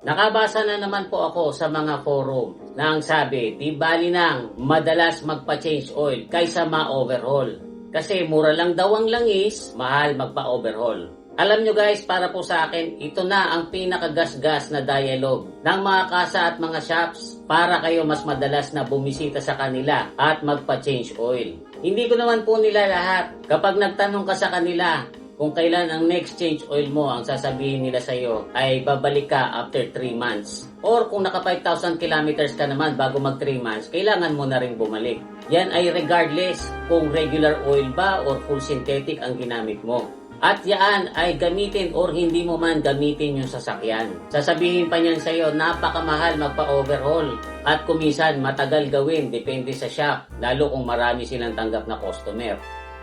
Nakabasa na naman po ako sa mga forum na ang sabi, di bali nang madalas magpa-change oil kaysa ma-overhaul. Kasi mura lang daw ang langis, mahal magpa-overhaul. Alam nyo guys, para po sa akin, ito na ang pinakagasgas na dialogue ng mga kasa at mga shops para kayo mas madalas na bumisita sa kanila at magpa-change oil. Hindi ko naman po nila lahat. Kapag nagtanong ka sa kanila kung kailan ang next change oil mo, ang sasabihin nila sa iyo ay babalik ka after 3 months. Or kung naka 5,000 kilometers ka naman bago mag 3 months, kailangan mo na rin bumalik. Yan ay regardless kung regular oil ba or full synthetic ang ginamit mo. At yan ay gamitin or hindi mo man gamitin yung sasakyan. Sasabihin pa niyan sa iyo, napakamahal magpa-overhaul. At kumisan matagal gawin, depende sa shop, lalo kung marami silang tanggap na customer.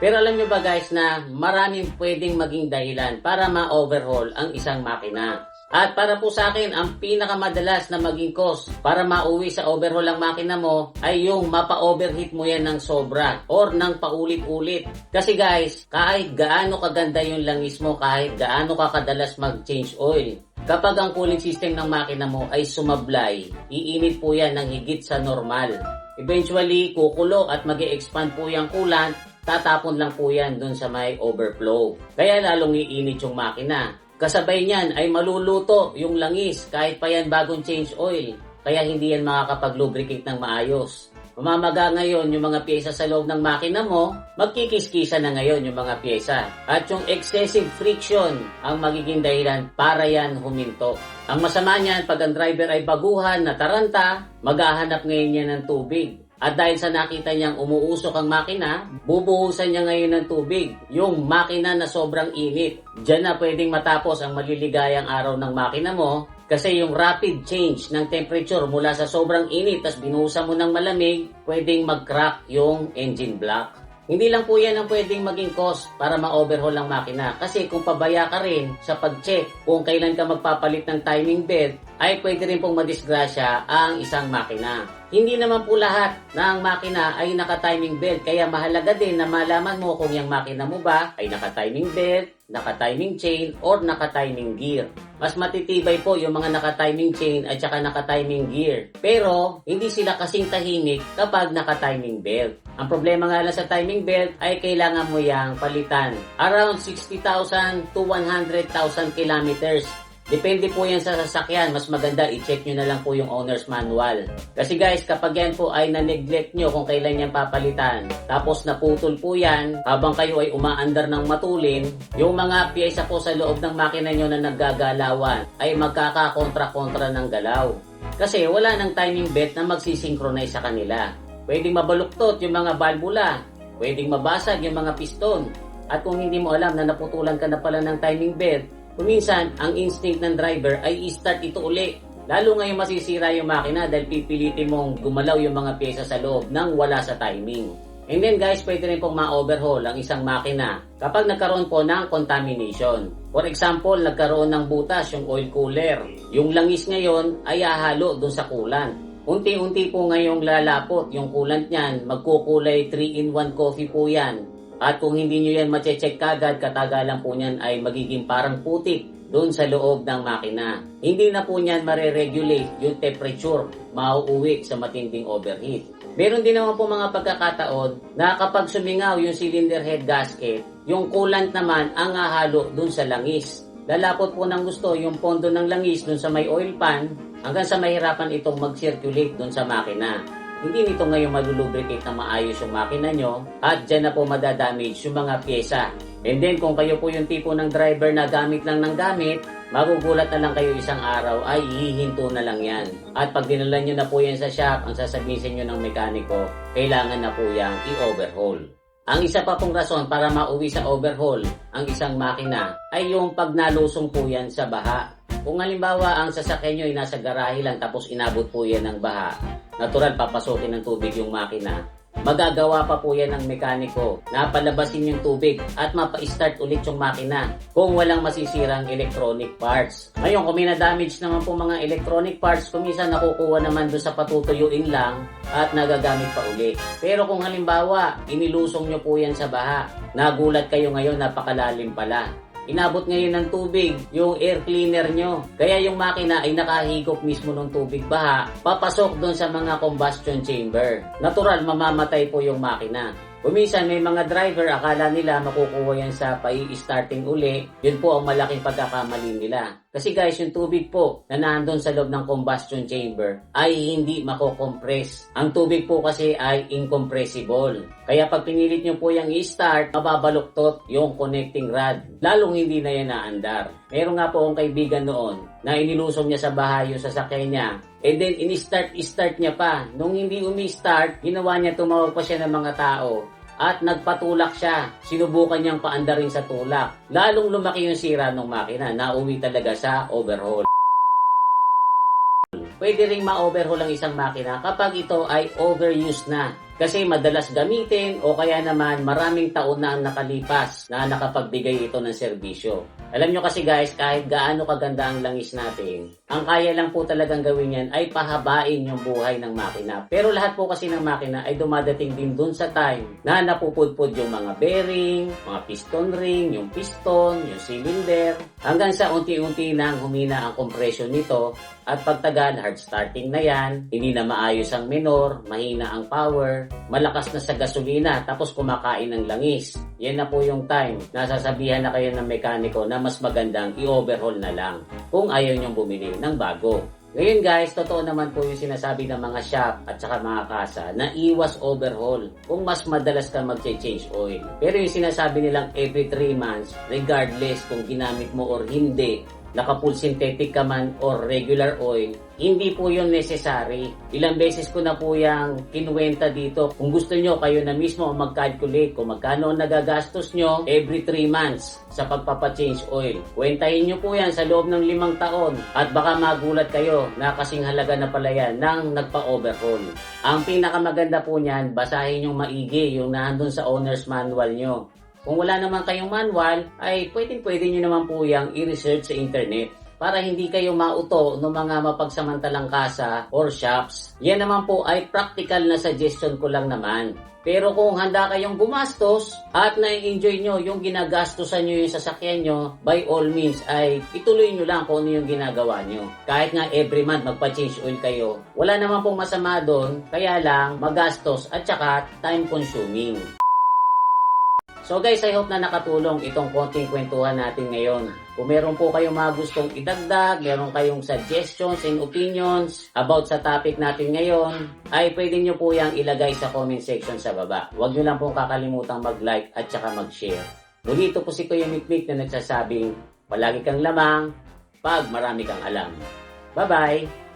Pero alam nyo ba guys na maraming pwedeng maging dahilan para ma-overhaul ang isang makina. At para po sa akin, ang pinakamadalas na maging cause para mauwi sa overhaul ang makina mo ay yung mapa-overheat mo yan ng sobra or ng paulit-ulit. Kasi guys, kahit gaano kaganda yung langis mo, kahit gaano ka kadalas mag-change oil, kapag ang cooling system ng makina mo ay sumablay, iinit po yan ng higit sa normal. Eventually, kukulo at mag-e-expand po yung coolant, tatapon lang po yan dun sa may overflow. Kaya lalong iinit yung makina. Kasabay niyan ay maluluto yung langis kahit pa yan bagong change oil. Kaya hindi yan makakapag-lubricate ng maayos. Mamamaga ngayon yung mga pyesa sa loob ng makina mo, magkikiskisa na ngayon yung mga pyesa. At yung excessive friction ang magiging dahilan para yan huminto. Ang masama niyan, pag ang driver ay baguhan na taranta, maghahanap ngayon yan ng tubig. At dahil sa nakita niyang umuusok ang makina, bubuhusan niya ngayon ng tubig. Yung makina na sobrang init. Diyan na pwedeng matapos ang maliligayang araw ng makina mo. Kasi yung rapid change ng temperature mula sa sobrang init tas binuhusan mo ng malamig, pwedeng mag-crack yung engine block. Hindi lang po yan ang pwedeng maging cause para ma-overhaul ang makina. Kasi kung pabaya ka rin sa pag-check kung kailan ka magpapalit ng timing belt, ay pwede rin pong madisgrasya ang isang makina. Hindi naman po lahat ng makina ay naka-timing belt. Kaya mahalaga din na malaman mo kung yung makina mo ba ay naka-timing belt, naka-timing chain, or naka-timing gear. Mas matitibay po yung mga naka-timing chain at saka naka-timing gear. Pero, hindi sila kasing tahimik kapag naka-timing belt. Ang problema nga lang sa timing belt ay kailangan mo yang palitan. Around 60,000 to 100,000 kilometers. Depende po yan sa sasakyan. Mas maganda i-check nyo na lang po yung owner's manual. Kasi guys, kapag yan po ay na-neglect nyo kung kailan yan papalitan, tapos naputol po yan, habang kayo ay umaandar ng matulin, yung mga piyesa po sa loob ng makina nyo na naggagalawan ay magkakakontra-kontra ng galaw. Kasi wala ng timing belt na magsisynchronize sa kanila. Pwedeng mabaluktot yung mga valvula, pwedeng mabasag yung mga piston. At kung hindi mo alam na naputulan ka na pala ng timing belt, kuminsan, ang instinct ng driver ay i-start ito uli. Lalo ngayon masisira yung makina dahil pipilitin mong gumalaw yung mga pyesa sa loob nang wala sa timing. And then guys, pwede rin pong ma-overhaul ang isang makina kapag nagkaroon po ng contamination. For example, nagkaroon ng butas yung oil cooler. Yung langis ngayon ay hahalo dun sa coolant. Unti-unti po ngayong lalapot yung coolant niyan, magkukulay 3-in-1 coffee po yan. At kung hindi nyo yan mache-check kagad, katagalan po niyan ay magiging parang putik doon sa loob ng makina. Hindi na po niyan mare-regulate yung temperature, mauuwi sa matinding overheat. Meron din naman po mga pagkakataon na kapag sumingaw yung cylinder head gasket, yung coolant naman ang hahalo doon sa langis. Lalapot po ng gusto yung pondo ng langis doon sa may oil pan hanggang sa mahirapan itong mag-circulate doon sa makina. Hindi nito ngayon malulubricate na maayos yung makina nyo at dyan na po madadamage yung mga pyesa. And then kung kayo po yung tipo ng driver na gamit lang ng gamit, magugulat na lang kayo isang araw ay hihinto na lang yan. At pag dinala nyo na po yan sa shop, ang sasabihin sa inyo ng mekaniko, kailangan na po yang i-overhaul. Ang isa pa pong rason para mauwi sa overhaul ang isang makina ay yung pag nalusong po yan sa baha. Kung halimbawa ang sasakyan nyo ay nasa garahe lang tapos inabot po yan ng baha, natural papasukin ng tubig yung makina. Magagawa pa po yan ng mekaniko na palabasin yung tubig at mapa-start ulit yung makina kung walang masisirang electronic parts. Ngayon, kung may na-damage naman po mga electronic parts, kuminsan nakukuha naman doon sa patutuyuin lang at nagagamit pa ulit. Pero kung halimbawa, inilusong nyo po yan sa baha, nagulat kayo ngayon, napakalalim pala. inabot ngayon ng tubig yung air cleaner nyo. Kaya yung makina ay nakahigop mismo ng tubig baha, papasok doon sa mga combustion chamber. Natural, mamamatay po yung makina. Kuminsan may mga driver, akala nila makukuha yan sa pai-starting uli. Yun po ang malaking pagkakamali nila. Kasi guys, yung tubig po na nandun sa loob ng combustion chamber ay hindi mako-compress. Ang tubig po kasi ay incompressible. Kaya pag pinilit nyo po yung i-start, mababaluktot yung connecting rod. Lalong hindi na yan naandar. Meron nga po akong kaibigan noon na inilusong niya sa bahay yung sasakyan niya. And then, in-start niya pa. Nung hindi umi-start, ginawa niya, tumawag pa siya ng mga tao. At nagpatulak siya. Sinubukan niyang paandarin sa tulak. Lalong lumaki yung sira ng makina. Nauwi talaga sa overhaul. Pwede ring ma-overhaul ang isang makina kapag ito ay overused na. Kasi madalas gamitin o kaya naman maraming taon na ang nakalipas na nakapagbigay ito ng serbisyo. Alam nyo kasi guys, kahit gaano kaganda ang langis natin, ang kaya lang po talagang gawin yan ay pahabain yung buhay ng makina. Pero lahat po kasi ng makina ay dumadating din dun sa time na napupudpud yung mga bearing, mga piston ring, yung piston, yung cylinder, hanggang sa unti-unti nang humina ang compression nito at pagtagal, hard starting na yan, hindi na maayos ang minor, mahina ang power, malakas na sa gasolina, tapos kumakain ng langis. Yan na po yung time na sasabihan na kayo ng mekaniko na mas magandang i-overhaul na lang kung ayaw nyong bumili ng bago. Ngayon guys, totoo naman po yung sinasabi ng mga shop at saka mga kasa na iwas overhaul kung mas madalas ka mag-change oil. Pero yung sinasabi nilang every 3 months, regardless kung ginamit mo or hindi, naka-full synthetic ka man or regular oil, hindi po yun necessary. Ilang beses ko na po yung kinuwenta dito. Kung gusto nyo, kayo na mismo mag-calculate kung magkano ang nagagastos nyo every 3 months sa pagpapachange oil. Kwentahin nyo po yan sa loob ng 5 taon at baka magulat kayo na kasing halaga na pala yan nang nagpa-overhaul. Ang pinakamaganda po niyan, basahin nyo maigi yung nandun sa owner's manual nyo. Kung wala naman kayong manual, ay pwede nyo naman po yung i-research sa internet para hindi kayo mauto ng mga mapagsamantalang kasa or shops. Yan naman po ay practical na suggestion ko lang naman. Pero kung handa kayong gumastos at na-enjoy nyo yung ginagastosan nyo yung sasakyan nyo, by all means ay ituloy nyo lang kung ano yung ginagawa nyo. Kahit nga every month magpa-change oil kayo, wala naman pong masama doon, kaya lang magastos at saka time consuming. So guys, I hope na nakatulong itong konting kwentuhan natin ngayon. Kung meron po kayong mga gustong idagdag, meron kayong suggestions and opinions about sa topic natin ngayon, ay pwede nyo po yung ilagay sa comment section sa baba. Huwag nyo lang pong kakalimutang mag-like at saka mag-share. Muli ito po si Kuya Mikmik na nagsasabing, palagi kang lamang pag marami kang alam. Bye-bye!